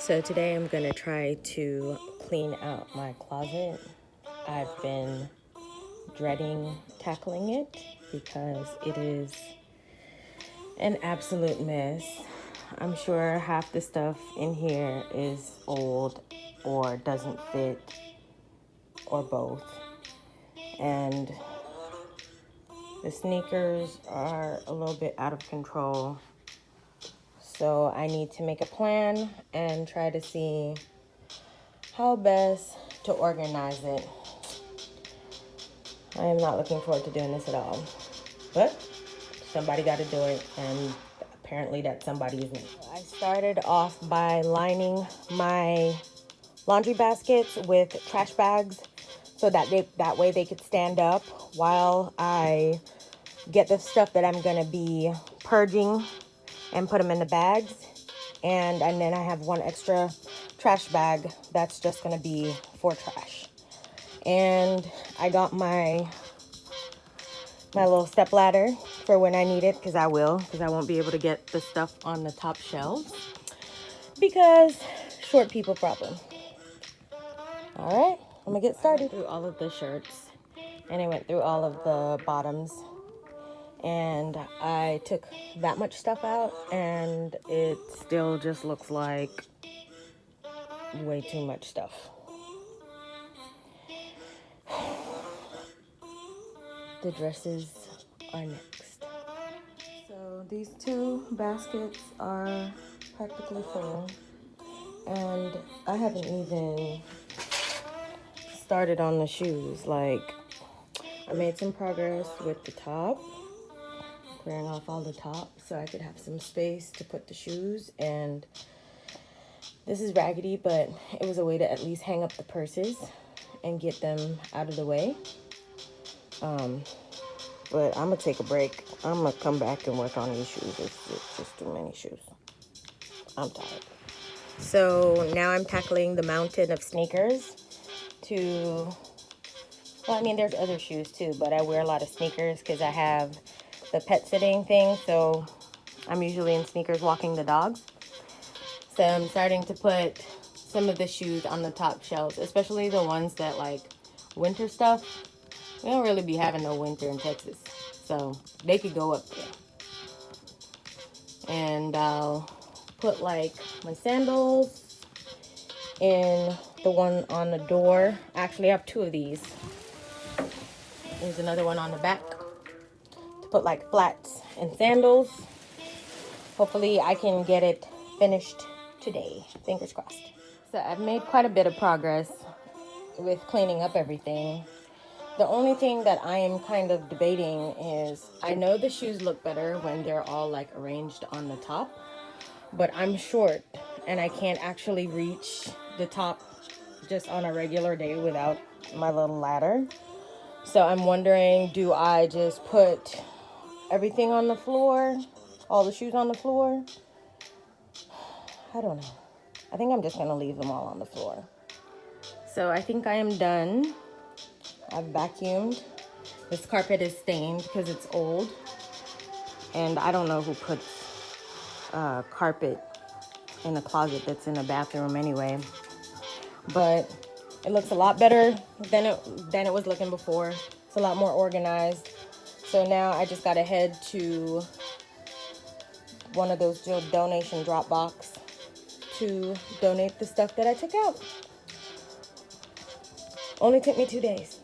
So today I'm gonna try to clean out my closet. I've been dreading tackling it because it is an absolute mess. I'm sure half the stuff in here is old or doesn't fit or both. And the sneakers are a little bit out of control. So I need to make a plan and try to see how best to organize it. I am not looking forward to doing this at all. But somebody got to do it, and apparently that somebody is me. I started off by lining my laundry baskets with trash bags so that way they could stand up while I get the stuff that I'm going to be purging and put them in the bags. And then I have one extra trash bag that's just going to be for trash. And I got my little step ladder for when I need it, because I won't be able to get the stuff on the top shelves because short people problem. All right, I'm gonna get started. I went through all of the shirts and I went through all of the bottoms, and I took that much stuff out, and it still just looks like way too much stuff. The dresses are next. So these two baskets are practically full, and I haven't even started on the shoes. Like, I made some progress with the top, clearing off all the top so I could have some space to put the shoes. And this is raggedy, but it was a way to at least hang up the purses and get them out of the way. But I'm gonna take a break. I'm gonna come back and work on these shoes. It's just too many shoes. I'm tired. So now I'm tackling the mountain of sneakers well, I mean, there's other shoes too, but I wear a lot of sneakers because I have the pet sitting thing. So I'm usually in sneakers walking the dogs. So I'm starting to put some of the shoes on the top shelves, especially the ones that like winter stuff. We don't really be having no winter in Texas, so they could go up there. And I'll put like my sandals in the one on the door. Actually, I have two of these. There's another one on the back to put like flats and sandals. Hopefully I can get it finished today. Fingers crossed. So I've made quite a bit of progress with cleaning up everything. The only thing that I am kind of debating is, I know the shoes look better when they're all like arranged on the top, but I'm short and I can't actually reach the top just on a regular day without my little ladder. So I'm wondering, do I just put everything on the floor, all the shoes on the floor? I don't know. I think I'm just gonna leave them all on the floor. So I think I am done. I've vacuumed. This carpet is stained because it's old. And I don't know who puts carpet in a closet that's in a bathroom anyway. But it looks a lot better than it was looking before. It's a lot more organized. So now I just gotta head to one of those donation drop box to donate the stuff that I took out. Only took me 2 days.